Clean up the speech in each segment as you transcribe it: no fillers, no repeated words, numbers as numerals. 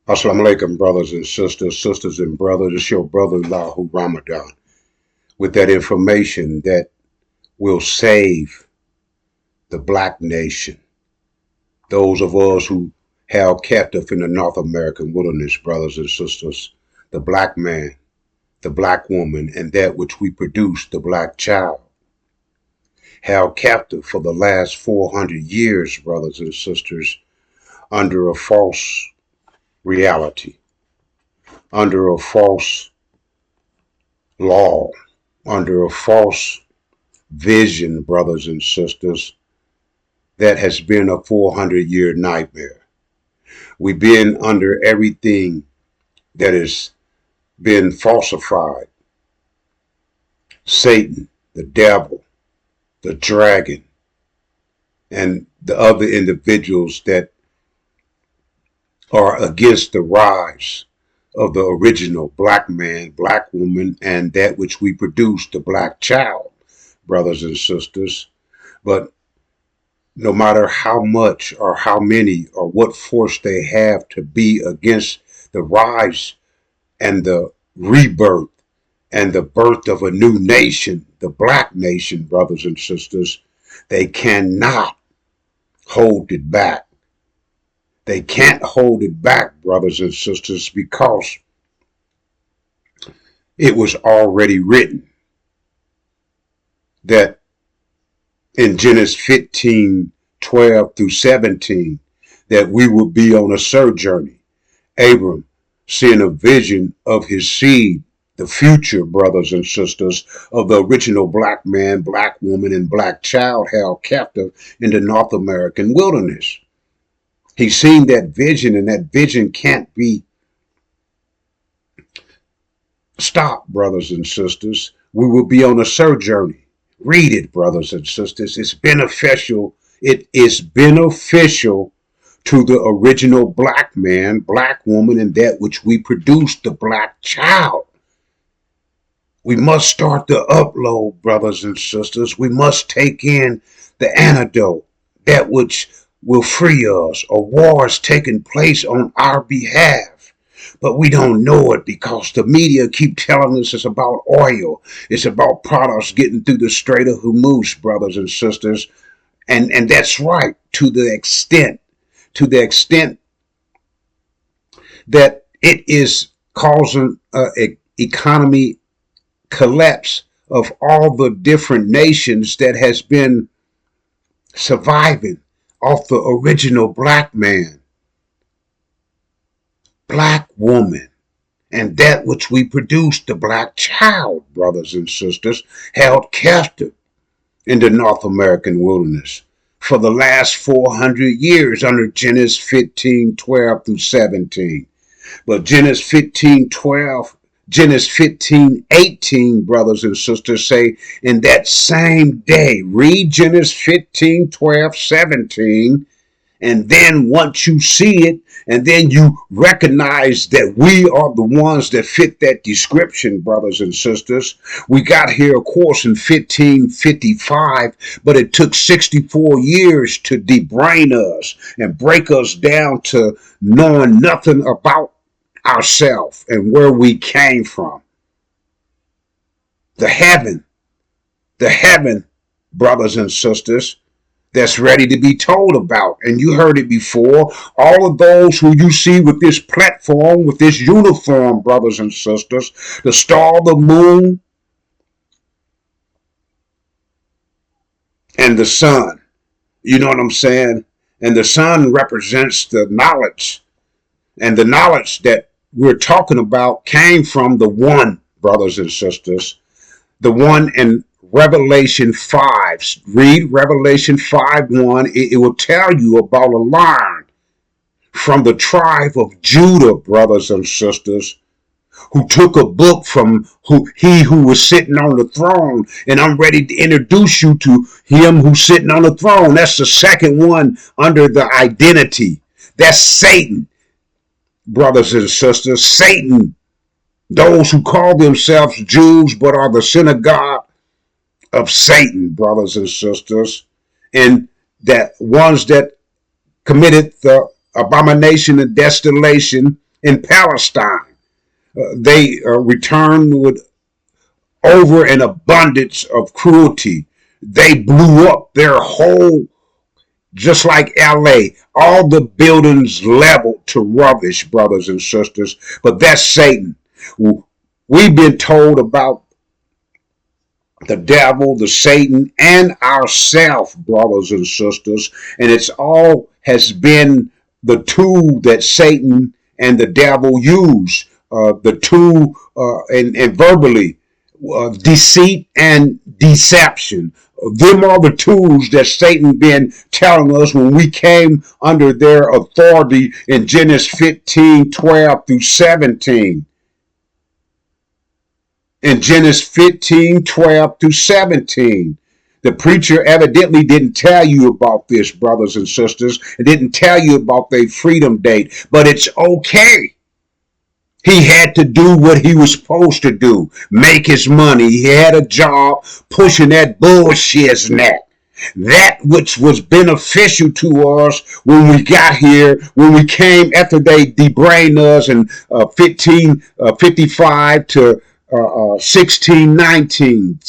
Assalamu alaikum, brothers and sisters, sisters and brothers. It's your brother-in-law, who Ramadan, with that information that will save the black nation. Those of us who held captive in the North American wilderness, brothers and sisters, the black man, the black woman, and that which we produce, the black child, held captive for the last 400 years, brothers and sisters, under a false reality, under a false law, under a false vision, brothers and sisters, that has been a 400-year nightmare. We've been under everything that has been falsified. Satan, the devil, the dragon, and the other individuals that are against the rise of the original black man, black woman, and that which we produce, the black child, brothers and sisters. But no matter how much or how many or what force they have to be against the rise and the rebirth and the birth of a new nation, the black nation, brothers and sisters, they cannot hold it back. They can't hold it back, brothers and sisters, because it was already written that in Genesis 15:12-17, that we would be on a sojourning. Abram, seeing a vision of his seed, the future, brothers and sisters, of the original black man, black woman, and black child held captive in the North American wilderness. He's seen that vision, and that vision can't be stopped, brothers and sisters. We will be on a sojourning. Read it, brothers and sisters. It's beneficial. It is beneficial to the original black man, black woman, and that which we produce, the black child. We must start the upload, brothers and sisters. We must take in the antidote, that which will free us. A war is taking place on our behalf, but we don't know it because the media keep telling us it's about oil. It's about products getting through the Strait of Hormuz, brothers and sisters. And that's right, to the extent that it is causing an economy collapse of all the different nations that has been surviving off the original black man, black woman, and that which we produce, the black child, brothers and sisters, held captive in the North American wilderness for the last 400 years under Genesis 15:12-17. But Genesis 15:18, brothers and sisters, say, in that same day, read Genesis 15:12-17, and then once you see it, and then you recognize that we are the ones that fit that description, brothers and sisters. We got here, of course, in 1555, but it took 64 years to debrain us and break us down to knowing nothing about ourselves and where we came from. The heaven, brothers and sisters, that's ready to be told about. And you heard it before. All of those who you see with this platform, with this uniform, brothers and sisters, the star, the moon, and the sun. You know what I'm saying? And the sun represents the knowledge. And the knowledge that we're talking about came from the one, brothers and sisters, the one in Revelation 5. Read Revelation 5:1. It will tell you about a lion from the tribe of Judah, brothers and sisters, who took a book from who was sitting on the throne. And I'm ready to introduce you to him who's sitting on the throne. That's the second one under the identity. That's Satan, brothers and sisters. Satan, those who call themselves Jews but are the synagogue of Satan, brothers and sisters, and that ones that committed the abomination and desolation in Palestine. They returned with over an abundance of cruelty. They blew up their whole, just like LA, all the buildings leveled to rubbish, brothers and sisters. But that's Satan. We've been told about the devil, the Satan, and ourselves, brothers and sisters. And it's all has been the tool that Satan and the devil use. The tool and verbally, deceit and deception. Them are the tools that Satan been telling us when we came under their authority in Genesis 15:12 through 17. In Genesis 15:12 through 17. The preacher evidently didn't tell you about this, brothers and sisters. It didn't tell you about their freedom date, but it's okay. He had to do what he was supposed to do, make his money. He had a job pushing that bullshit net. That which was beneficial to us when we got here, when we came after they debrained us in 1555 to 1619,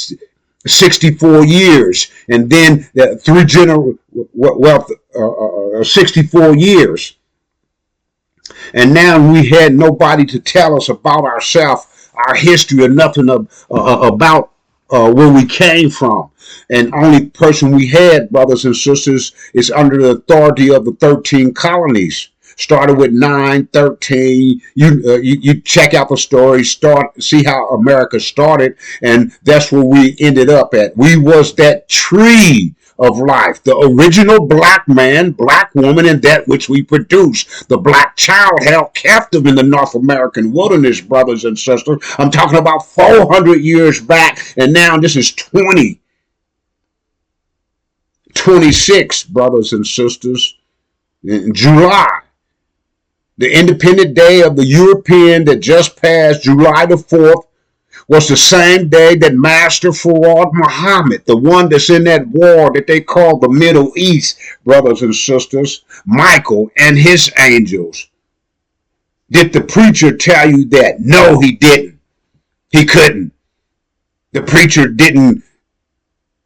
64 years, and then 64 years. And now we had nobody to tell us about ourselves, our history, or nothing about where we came from. And only person we had, brothers and sisters, is under the authority of the 13 colonies. Started with 913. You check out the story, see how America started, and that's where we ended up at. We was that tree of life, the original black man, black woman, and that which we produce. The black child held captive in the North American wilderness, brothers and sisters. I'm talking about 400 years back, and now this is 2026, brothers and sisters, in July. The independent day of the European that just passed, July the 4th, was the same day that Master Fard Muhammad, the one that's in that war that they call the Middle East, brothers and sisters, Michael and his angels. Did the preacher tell you that? No, he didn't. He couldn't. The preacher didn't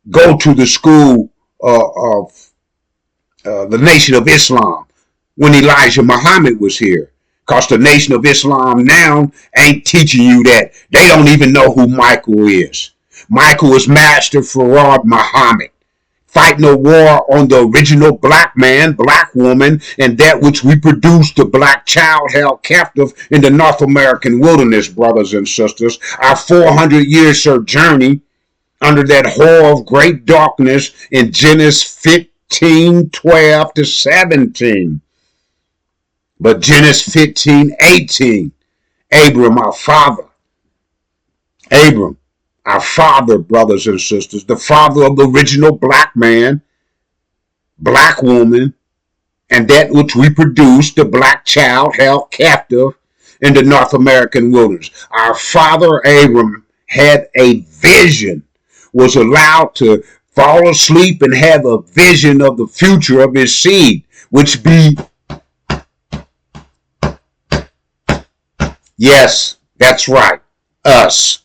go to the school of the Nation of Islam when Elijah Muhammad was here. Because the Nation of Islam now ain't teaching you that. They don't even know who Michael is. Michael is Master Fard Muhammad, fighting a war on the original black man, black woman, and that which we produced, the black child held captive in the North American wilderness, brothers and sisters. Our 400-year sojourning under that horror of great darkness in Genesis 15:12 to 17. But Genesis 15:18, Abram, our father, brothers and sisters, the father of the original black man, black woman, and that which we produced, the black child held captive in the North American wilderness. Our father Abram had a vision, was allowed to fall asleep and have a vision of the future of his seed, which be, yes, that's right, us.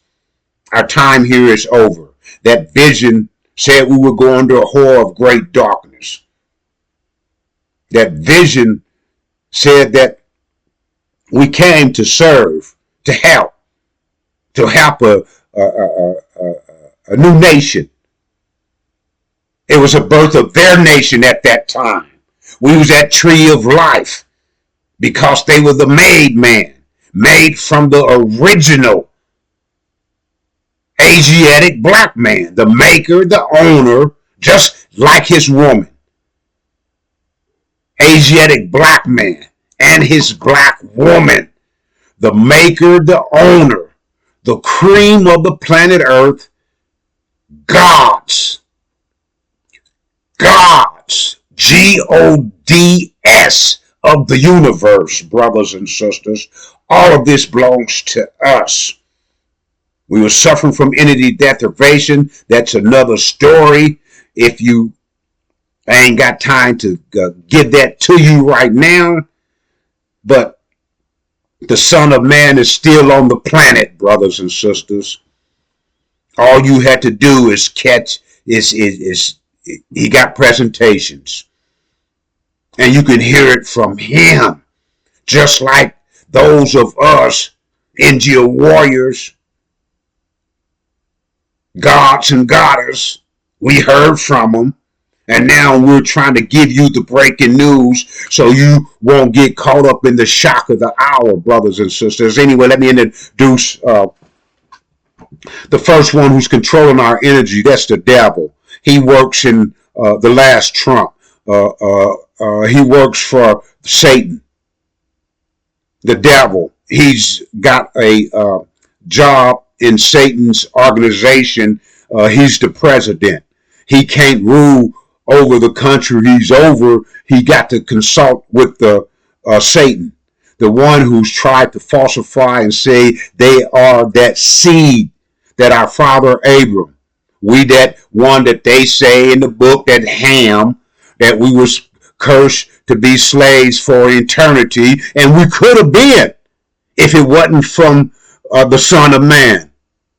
Our time here is over. That vision said we would go under a horror of great darkness. That vision said that we came to serve, to help a new nation. It was a birth of their nation at that time. We was that tree of life because they were the made man, made from the original Asiatic black man, the maker, the owner, just like his woman. Asiatic black man and his black woman, the maker, the owner, the cream of the planet Earth, God's, G-O-D-S of the universe, brothers and sisters. All of this belongs to us. We were suffering from entity deprivation. That's another story. If you I ain't got time to give that to you right now, but The Son of Man is still on the planet, brothers and sisters. All you had to do is catch is he got presentations. And you can hear it from him. Just like those of us, Injil warriors, gods and goddess, we heard from them. And now we're trying to give you the breaking news so you won't get caught up in the shock of the hour, brothers and sisters. Anyway, let me introduce the first one who's controlling our energy. That's the devil. He works in the last trump. He works for Satan. The devil. He's got a job in Satan's organization. He's the president. He can't rule over the country he's over. He got to consult with the Satan, the one who's tried to falsify and say they are that seed that our father Abram. We that one that they say in the book, that Ham, that we was cursed to be slaves for eternity, and we could have been if it wasn't from the Son of Man,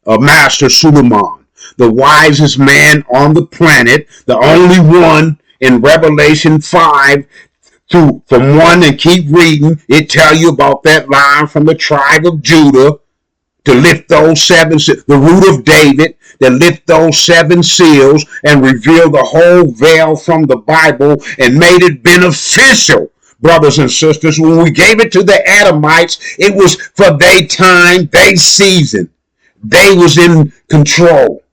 Master Suleiman, the wisest man on the planet, the only one in Revelation 5 from 1 and keep reading. It tell you about that line from the tribe of Judah to lift those seven, the root of David, that lift those 7 seals and reveal the whole veil from the Bible and made it beneficial. Brothers and sisters, when we gave it to the Adamites, it was for their time, their season. They was in control.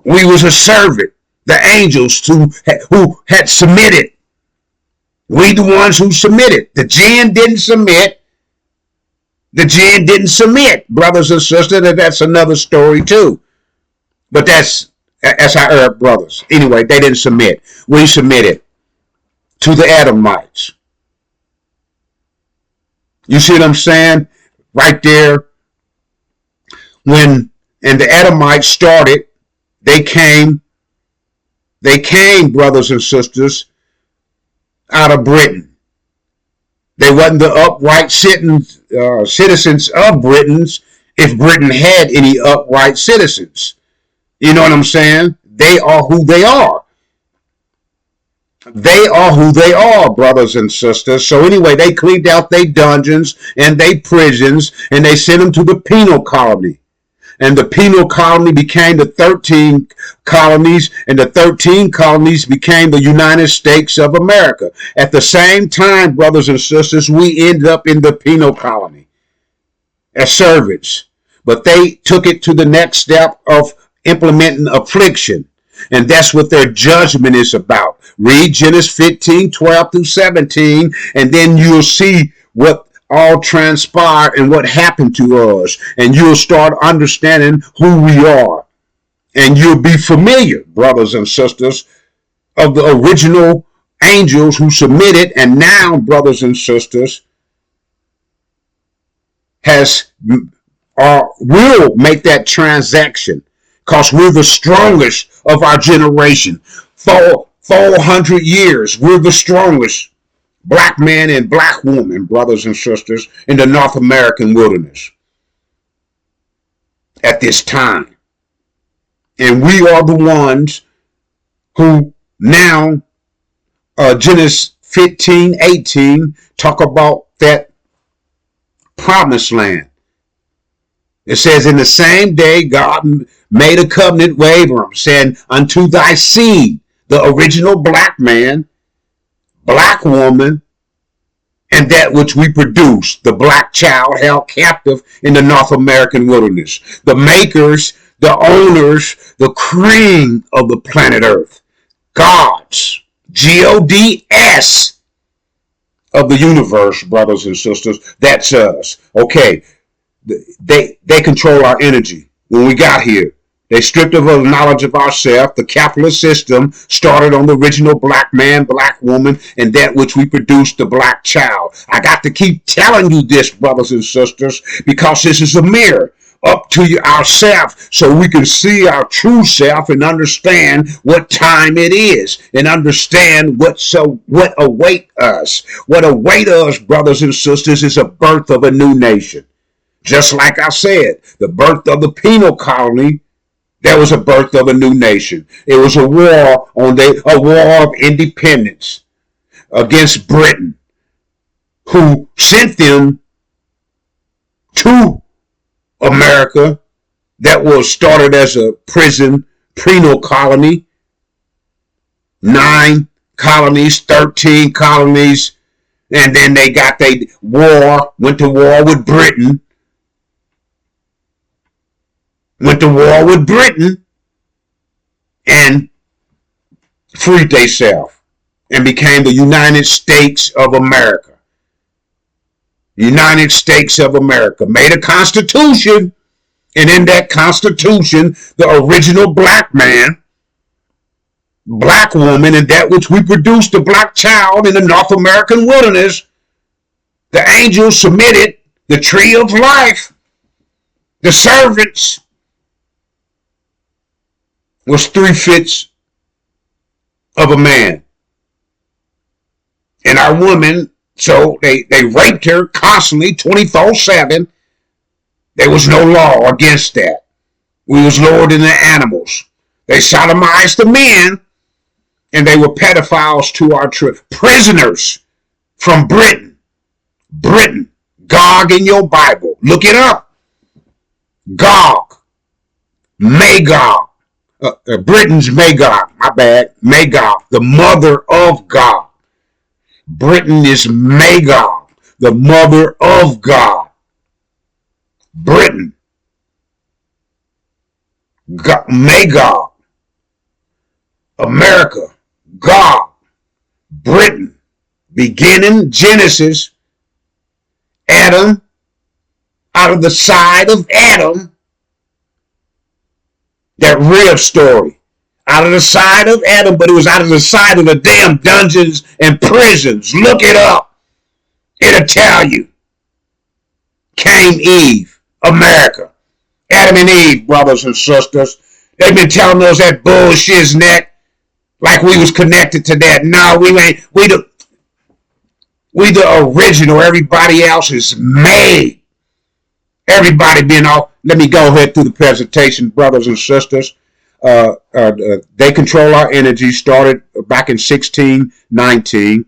We was a servant. The angels who had submitted. We the ones who submitted. The jinn didn't submit. The jinn didn't submit, brothers and sisters. That's another story too. But that's our Arab brothers. Anyway, they didn't submit. We submitted to the Adamites. You see what I'm saying? Right there. And the Adamites started, they came, brothers and sisters, out of Britain. They wasn't the upright citizens of Britain if Britain had any upright citizens. You know what I'm saying? They are who they are. They are who they are, brothers and sisters. So anyway, they cleaned out their dungeons and their prisons, and they sent them to the penal colony. And the penal colony became the 13 colonies, and the 13 colonies became the United States of America. At the same time, brothers and sisters, we ended up in the penal colony as servants. But they took it to the next step of implementing affliction. And that's what their judgment is about. Read Genesis 15, 12 through 17, and then you'll see what all transpired and what happened to us. And you'll start understanding who we are. And you'll be familiar, brothers and sisters, of the original angels who submitted, and now, brothers and sisters, will make that transaction, because we're the strongest of our generation. 400 years, we're the strongest black man and black woman, brothers and sisters, in the North American wilderness at this time. And we are the ones who now, Genesis 15, 18, talk about that promised land. It says, in the same day, God made a covenant with Abram, saying, unto thy seed, the original black man, black woman, and that which we produce, the black child held captive in the North American wilderness. The makers, the owners, the cream of the planet Earth. Gods, G-O-D-S, of the universe, brothers and sisters. That's us. Okay, they control our energy. When we got here, they stripped of us knowledge of ourselves. The capitalist system started on the original black man, black woman, and that which we produced, the black child. I got to keep telling you this, brothers and sisters, because this is a mirror. up to ourselves so we can see our true self and understand what time it is and understand what await us. What await us, brothers and sisters, is a birth of a new nation. Just like I said, the birth of the penal colony, there was a birth of a new nation. It was a war a war of independence against Britain, who sent them to America. That was started as a penal colony, 9 colonies, 13 colonies, and then they went to war with Britain, and freed themselves and became the United States of America. United States of America made a constitution, and in that constitution, the original black man, black woman, and that which we produced, the black child in the North American wilderness, the angels submitted the tree of life. The servants was 3/5 of a man. And our woman, so they raped her constantly, 24/7. There was no law against that. We was lower than the animals. They sodomized the men, and they were pedophiles to our prisoners from Britain. Britain, Gog in your Bible. Look it up. Gog, Magog. Britain's Magog, my bad. Magog, the mother of God. Britain is Magog, the mother of God. Britain, Magog. America, God. Britain, beginning Genesis, Adam, out of the side of Adam, that rib story, out of the side of Adam, but it was out of the side of the damn dungeons and prisons. Look it up. It'll tell you. Came Eve, America. Adam and Eve, brothers and sisters. They've been telling us that bullshit's net like we was connected to that. No, we ain't. We the original. Everybody else is made. Everybody being all. Let me go ahead through the presentation, brothers and sisters. They control our energy. Started back in 1619,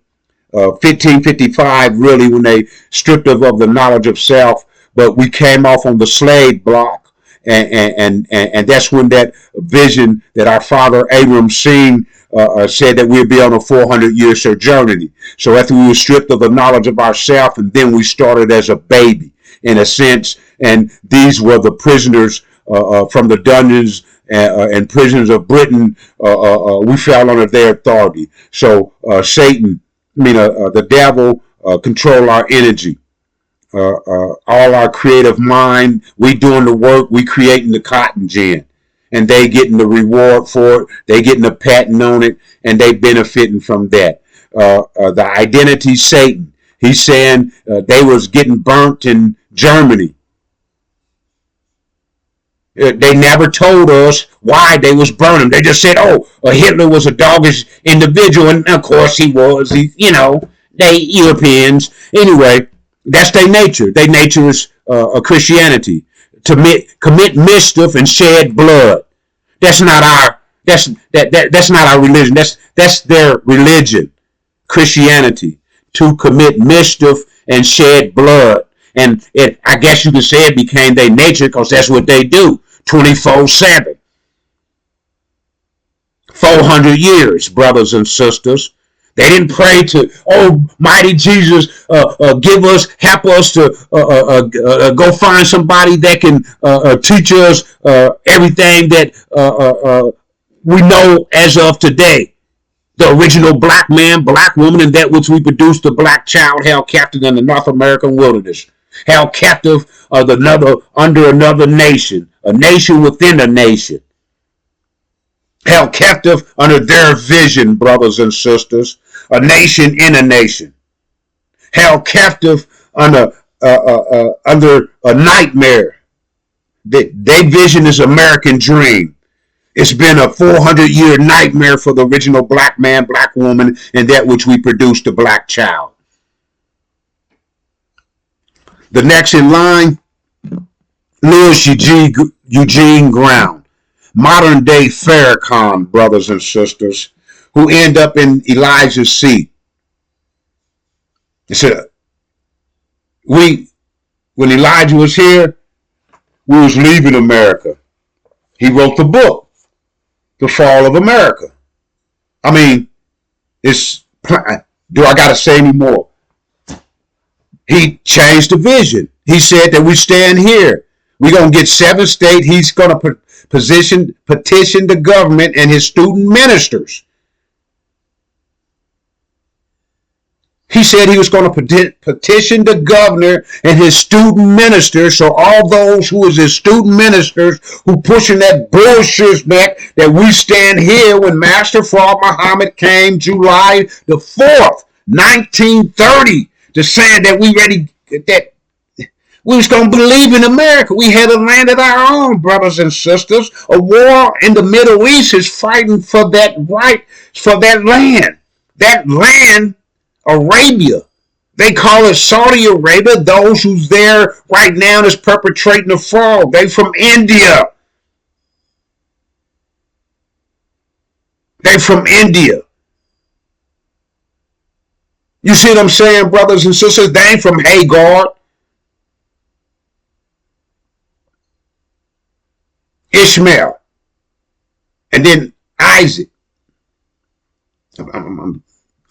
1555, really, when they stripped us of the knowledge of self. But we came off on the slave block, and that's when that vision that our father Abram seen said that we'd be on a 400-year sojourning. So after we were stripped of the knowledge of ourself, and then we started as a baby, in a sense, and these were the prisoners from the dungeons and prisons of Britain. We fell under their authority. So Satan, the devil, control our energy. All our creative mind, we doing the work, we creating the cotton gin, and they getting the reward for it, they getting a patent on it, and they benefiting from that. The identity Satan, he's saying they was getting burnt in Germany. They never told us why they was burning. They just said, Hitler was a doggish individual, and of course he was. They Europeans. Anyway, that's their nature. Their nature is a Christianity, to commit mischief and shed blood. That's not our. That's not our religion. That's their religion, Christianity, to commit mischief and shed blood. And I guess you could say it became their nature because that's what they do, 24/7. 400 years, brothers and sisters. They didn't pray to, mighty Jesus, help us to go find somebody that can teach us everything that we know as of today. The original black man, black woman, and that which we produced, the black child held captive in the North American wilderness. Held captive under another nation, a nation within a nation. Held captive under their vision, brothers and sisters, a nation in a nation. Held captive under a nightmare They vision this American dream. It's been a 400-year nightmare for the original black man, black woman, and that which we produced, the black child. The next in line, Louis Eugene Brown, modern day Farrakhan, brothers and sisters, who end up in Elijah's seat. He said, when Elijah was here, we was leaving America. He wrote the book, The Fall of America. I mean, do I got to say any more? He changed the vision. He said that we stand here. We're going to get 7 states. He's going to petition the government and his student ministers. He said he was going to petition the governor and his student ministers, so all those who is his student ministers who pushing that bullshit back that we stand here when Master Fard Muhammad came July the 4th, 1930, to saying that that we was going to believe in America. We had a land of our own, brothers and sisters. A war in the Middle East is fighting for that right, for that land. That land, Arabia. They call it Saudi Arabia. Those who's there right now is perpetrating the fraud. They from India. They from India. You see what I'm saying, brothers and sisters? They ain't from Hagar, Ishmael, and then Isaac.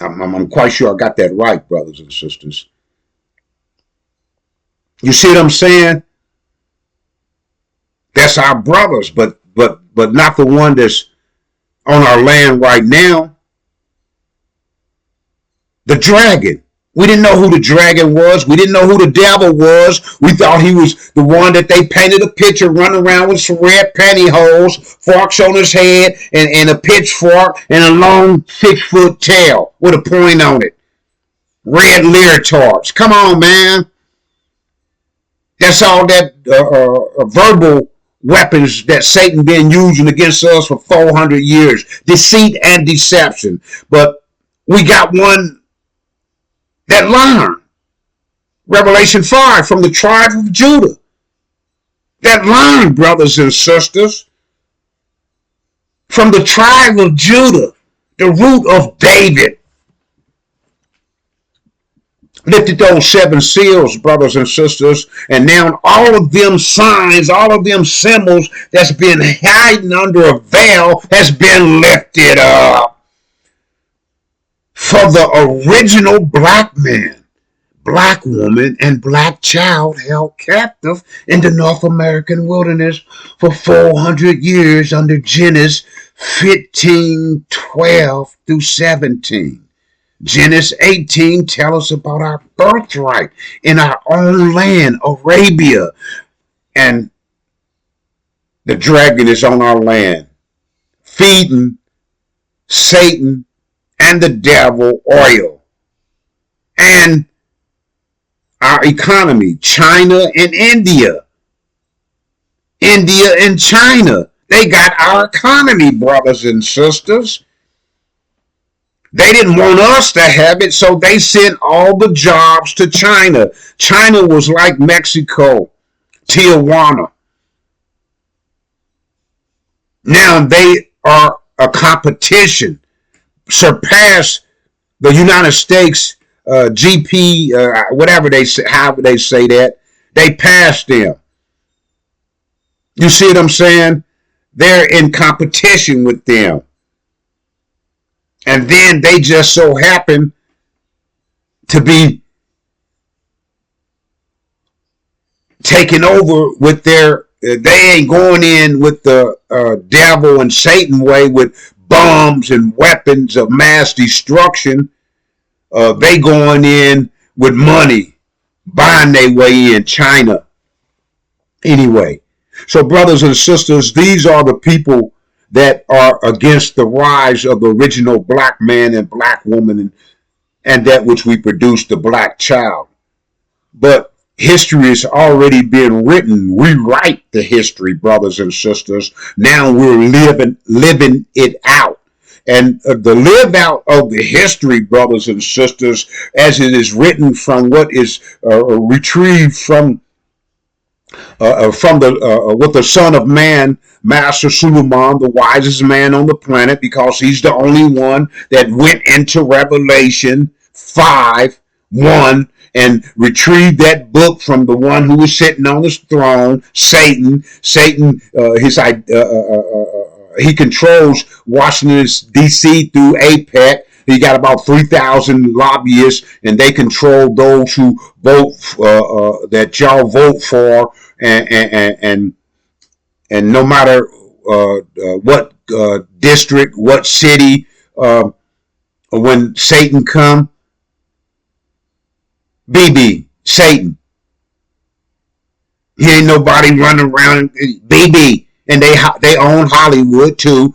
I'm quite sure I got that right, brothers and sisters. You see what I'm saying? That's our brothers, but not the one that's on our land right now. The dragon. We didn't know who the dragon was. We didn't know who the devil was. We thought he was the one that they painted a picture running around with some red pantyhose, forks on his head, and a pitchfork, and a long 6-foot tail with a point on it. Red leotards. Come on, man. That's all that verbal weapons that Satan been using against us for 400 years. Deceit and deception. But we got one that learned. Revelation 5, from the tribe of Judah. That learned, brothers and sisters. From the tribe of Judah, the root of David. Lifted those 7 seals, brothers and sisters, and now all of them signs, all of them symbols that's been hiding under a veil has been lifted up. For the original black man, black woman, and black child held captive in the North American wilderness for 400 years under Genesis 15:12 through 17. Genesis 18 tells us about our birthright in our own land, Arabia. And the dragon is on our land, feeding Satan and the devil oil. And our economy, China and India. India and China, they got our economy, brothers and sisters. They didn't want us to have it, so they sent all the jobs to China. China was like Mexico, Tijuana. Now they are a competition, surpass the United States GP, whatever they say, however they say that. They passed them. You see what I'm saying? They're in competition with them. And then they just so happen to be taken over with their, they ain't going in with the devil and Satan way with bombs and weapons of mass destruction. They going in with money, buying their way in, China. Anyway, so brothers and sisters, these are the people that are against the rise of the original black man and black woman and that which we produced, the black child. But History has already been written. We write the history, brothers and sisters. Now we're living it out. And the live out of the history, brothers and sisters, as it is written from what is retrieved from the with the Son of Man, Master Suleiman, the wisest man on the planet, because he's the only one that went into Revelation 5:1 and retrieved that book from the one who was sitting on his throne, Satan. He controls Washington D.C. through APEC. He got about 3,000 lobbyists, and they control those who vote that y'all vote for, and no matter what district, what city, when Satan come, Satan. He ain't nobody running around, BB, and they own Hollywood too.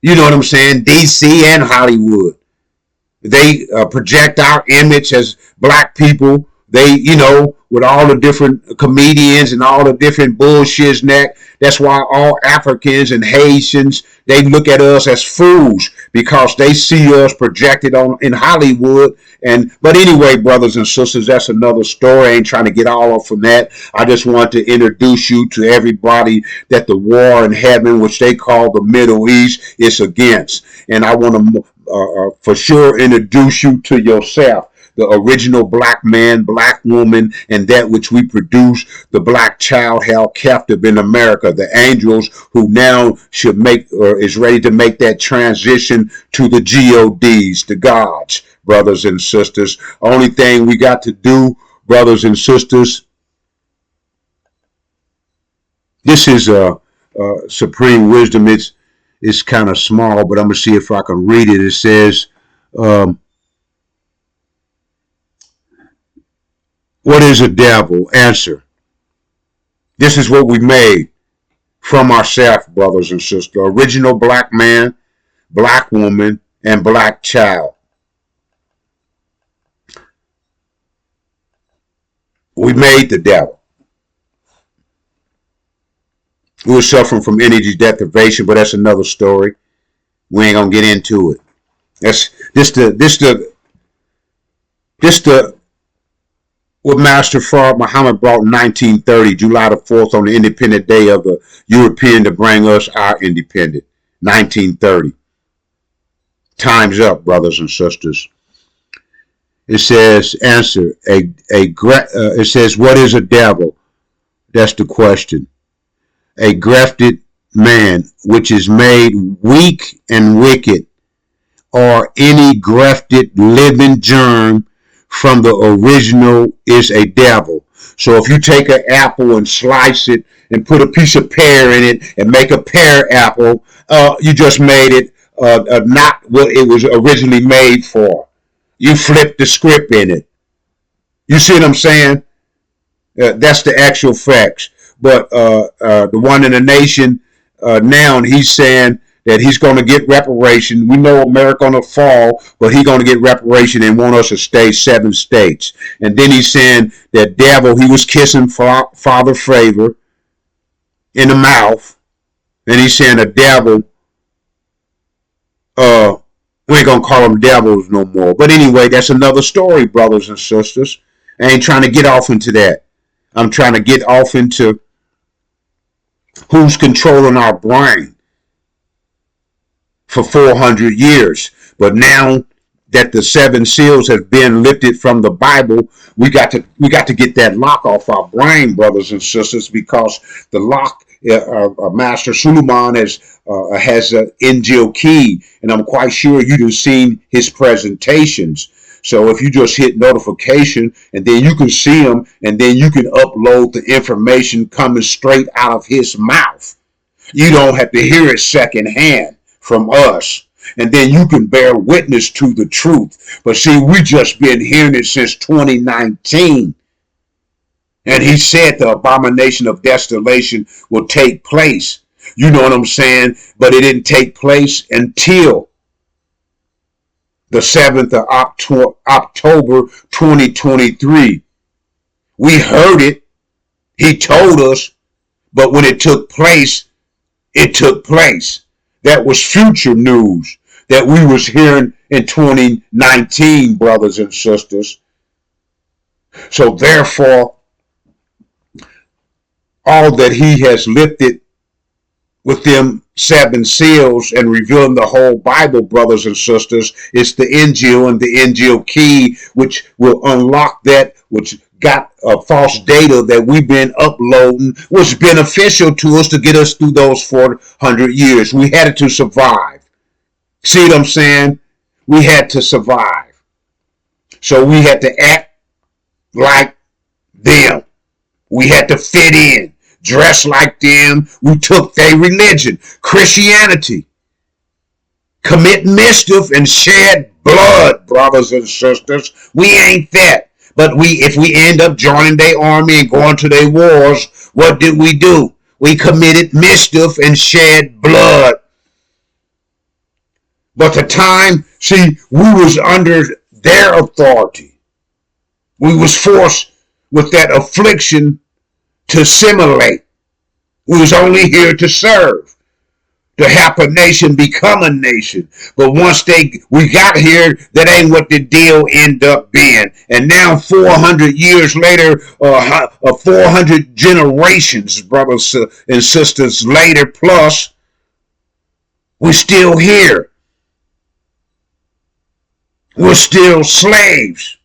You know what I'm saying? DC and Hollywood. They project our image as black people. They, with all the different comedians and all the different bullshits neck. That's why all Africans and Haitians, they look at us as fools because they see us projected in Hollywood. But anyway, brothers and sisters, that's another story. I ain't trying to get all off from that. I just want to introduce you to everybody that the war in heaven, which they call the Middle East, is against. And I want to for sure introduce you to yourself, the original black man, black woman, and that which we produce, the black child held captive in America, the angels who now should make or is ready to make that transition to the GODs, the gods, brothers and sisters. Only thing we got to do, brothers and sisters, this is supreme wisdom. It's kind of small, but I'm going to see if I can read it. It says, what is a devil? Answer. This is what we made from ourselves, brothers and sisters. Original black man, black woman, and black child. We made the devil. We were suffering from energy deprivation, but that's another story. We ain't gonna get into it. That's what Master Fard Muhammad brought in 1930, July the 4th, on the independent day of the European, to bring us our independence. 1930. Time's up, brothers and sisters. It says, answer. It says, what is a devil? That's the question. A grafted man, which is made weak and wicked, or any grafted living germ from the original, is a devil. So if you take an apple and slice it and put a piece of pear in it and make a pear apple, you just made it not what it was originally made for. You flipped the script in it. You see what I'm saying? That's the actual facts. But the one in the nation now, he's saying that he's going to get reparation. We know America going to fall, but he's going to get reparation and want us to stay 7 states. And then he's saying that devil, he was kissing Father Favor in the mouth. And he's saying the devil, we ain't going to call them devils no more. But anyway, that's another story, brothers and sisters. I ain't trying to get off into that. I'm trying to get off into who's controlling our brain for 400 years. But now that the 7 seals have been lifted from the Bible, we got to get that lock off our brain, brothers and sisters, because the lock, Master Suleiman has an Injil key, and I'm quite sure you've seen his presentations. So if you just hit notification, and then you can see them, and then you can upload the information coming straight out of his mouth. You don't have to hear it secondhand from us. And then you can bear witness to the truth. But see, we just been hearing it since 2019. And he said the abomination of desolation will take place. You know what I'm saying? But it didn't take place until the 7th of October 2023, We heard it. He told us. But when it took place, it took place. That was future news that we was hearing in 2019, brothers and sisters. So therefore, all that he has lifted with them 7 seals and revealing the whole Bible, brothers and sisters, is the Injil and the Injil key, which will unlock that which got false data that we've been uploading, was beneficial to us to get us through those 400 years. We had to survive. See what I'm saying? We had to survive. So we had to act like them. We had to fit in, dress like them. We took their religion, Christianity, commit mischief and shed blood, brothers and sisters. We ain't that. But if we end up joining their army and going to their wars, what did we do? We committed mischief and shed blood. But the time, see, we was under their authority. We was forced with that affliction to assimilate. We was only here to serve, to help a nation become a nation. But once we got here, that ain't what the deal ended up being. And now 400 years later, 400 generations, brothers and sisters later, plus, we're still here. We're still slaves.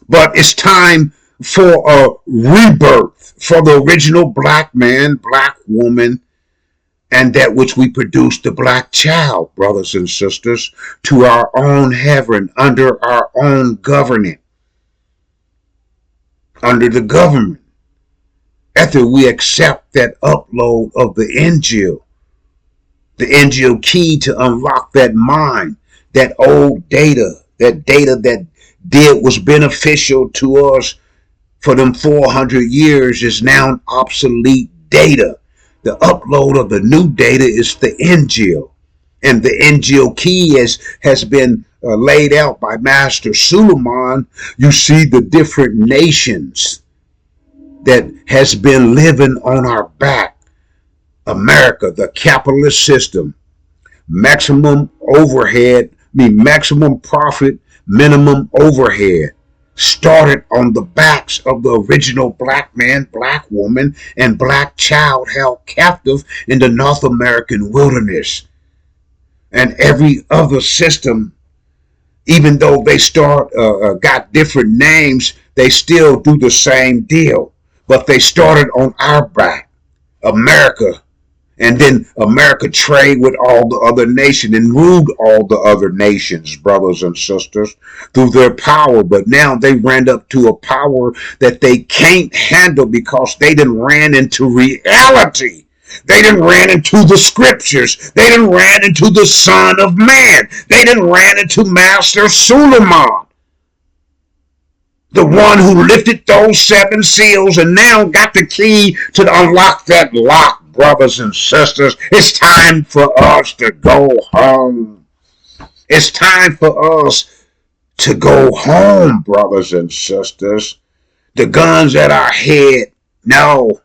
But it's time for a rebirth for the original black man, black woman, and that which we produced, the black child, brothers and sisters, to our own heaven, under our own government, under the government. After we accept that upload of the Injil key to unlock that mind, that old data that was beneficial to us for them 400 years is now obsolete data. The upload of the new data is the Injil. And the Injil key has been laid out by Master Suleiman. You see the different nations that has been living on our back. America, the capitalist system, maximum profit, minimum overhead, started on the backs of the original black man, black woman, and black child held captive in the North American wilderness. And every other system, even though they got different names, they still do the same deal. But they started on our back, America. And then America trade with all the other nations and ruled all the other nations, brothers and sisters, through their power. But now they ran up to a power that they can't handle because they done ran into reality. They done ran into the scriptures. They done ran into the Son of Man. They done ran into Master Suleiman, the one who lifted those 7 seals and now got the key to unlock that lock. Brothers and sisters, it's time for us to go home. It's time for us to go home, brothers and sisters. The guns at our head, no.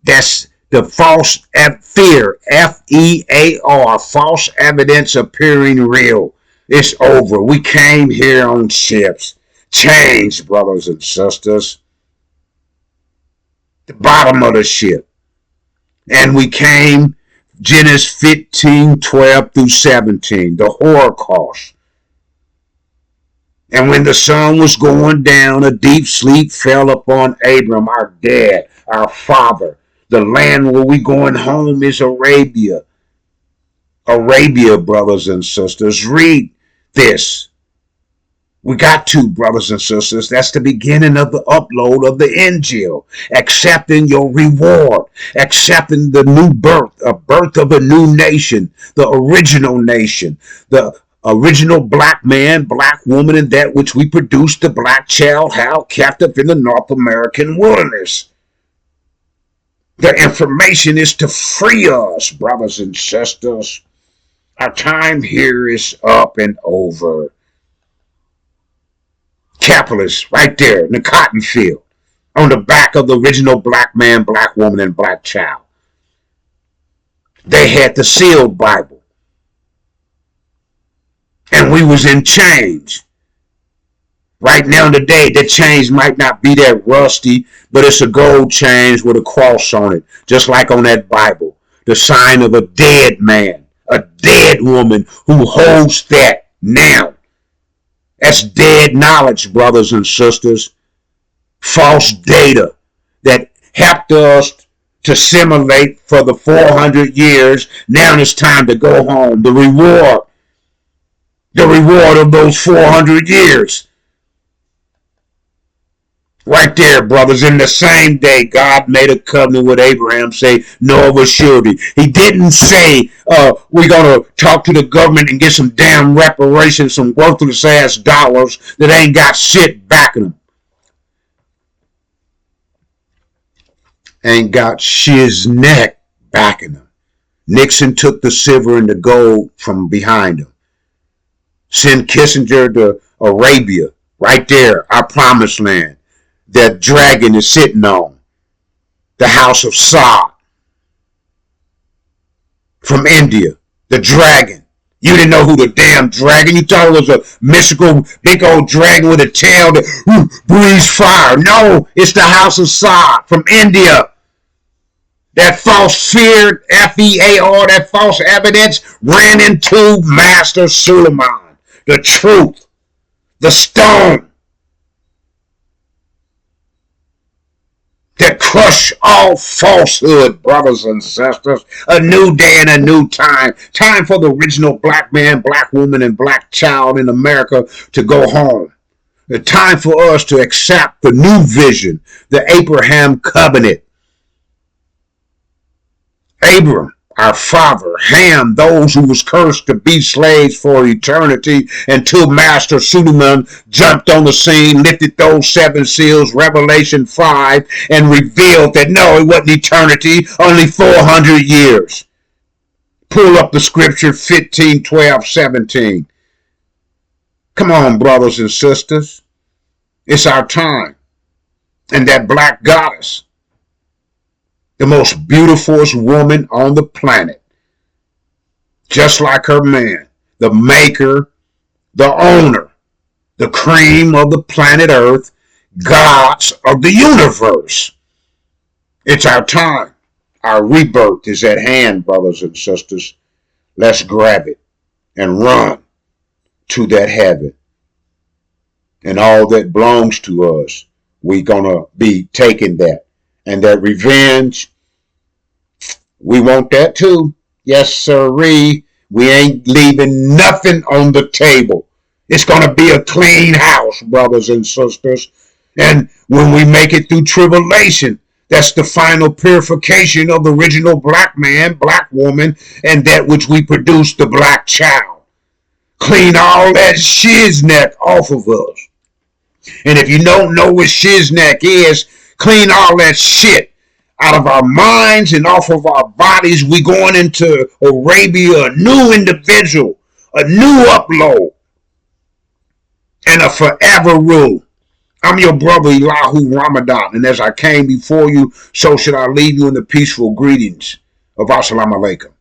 That's the false fear, F-E-A-R, false evidence appearing real. It's over. We came here on ships. Change, brothers and sisters. The bottom of the ship. And we came, Genesis 15, 12 through 17, the Holocaust. And when the sun was going down, a deep sleep fell upon Abram, our dad, our father. The land where we going home is Arabia. Arabia, brothers and sisters. Read this. We got to, brothers and sisters. That's the beginning of the upload of the Injil. Accepting your reward. Accepting the new birth. A birth of a new nation. The original nation. The original black man, black woman, and that which we produced, the black child, held captive in the North American wilderness. The information is to free us, brothers and sisters. Our time here is up and over. capitalists right there in the cotton field on the back of the original black man, black woman, and black child. They had the sealed Bible. And we was in chains. Right now today, the chains might not be that rusty, but it's a gold chain with a cross on it, just like on that Bible. The sign of a dead man, a dead woman who holds that now. That's dead knowledge, brothers and sisters. False data that helped us to simulate for the 400 years. Now it's time to go home. The reward of those 400 years. Right there, brothers. In the same day, God made a covenant with Abraham, say, no of a surety. He didn't say, we're going to talk to the government and get some damn reparations, some worthless ass dollars that ain't got shit backing them. Ain't got shizneck backing them. Nixon took the silver and the gold from behind him. Send Kissinger to Arabia, right there, our promised land. That dragon is sitting on. The house of Sa. From India. The dragon. You didn't know who the damn dragon. You thought it was a mystical big old dragon with a tail that breathes fire. No, it's the house of Sa from India. That false fear, F-E-A-R, that false evidence ran into Master Suleiman. The truth. The stone. To crush all falsehood, brothers and sisters. A new day and a new time. Time for the original black man, black woman, and black child in America to go home. The time for us to accept the new vision, the Abraham covenant. Abram, our father, Ham, those who was cursed to be slaves for eternity, until Master Suleiman jumped on the scene, lifted those 7 seals, Revelation 5, and revealed that no, it wasn't eternity, only 400 years. Pull up the scripture 15, 12, 17. Come on, brothers and sisters. It's our time. And that black goddess, the most beautifulest woman on the planet, just like her man, the maker, the owner, the cream of the planet Earth, gods of the universe. It's our time. Our rebirth is at hand, brothers and sisters. Let's grab it and run to that heaven. And all that belongs to us, we're going to be taking that. And that revenge, we want that too. Yes, sirree. We ain't leaving nothing on the table. It's going to be a clean house, brothers and sisters. And when we make it through tribulation, that's the final purification of the original black man, black woman, and that which we produce, the black child. Clean all that shizneck off of us. And if you don't know what shizneck is, clean all that shit out of our minds and off of our bodies. We going into Arabia, a new individual, a new upload, and a forever rule. I'm your brother Elahu Ramadan, and as I came before you, so should I leave you in the peaceful greetings of Assalamu Alaikum.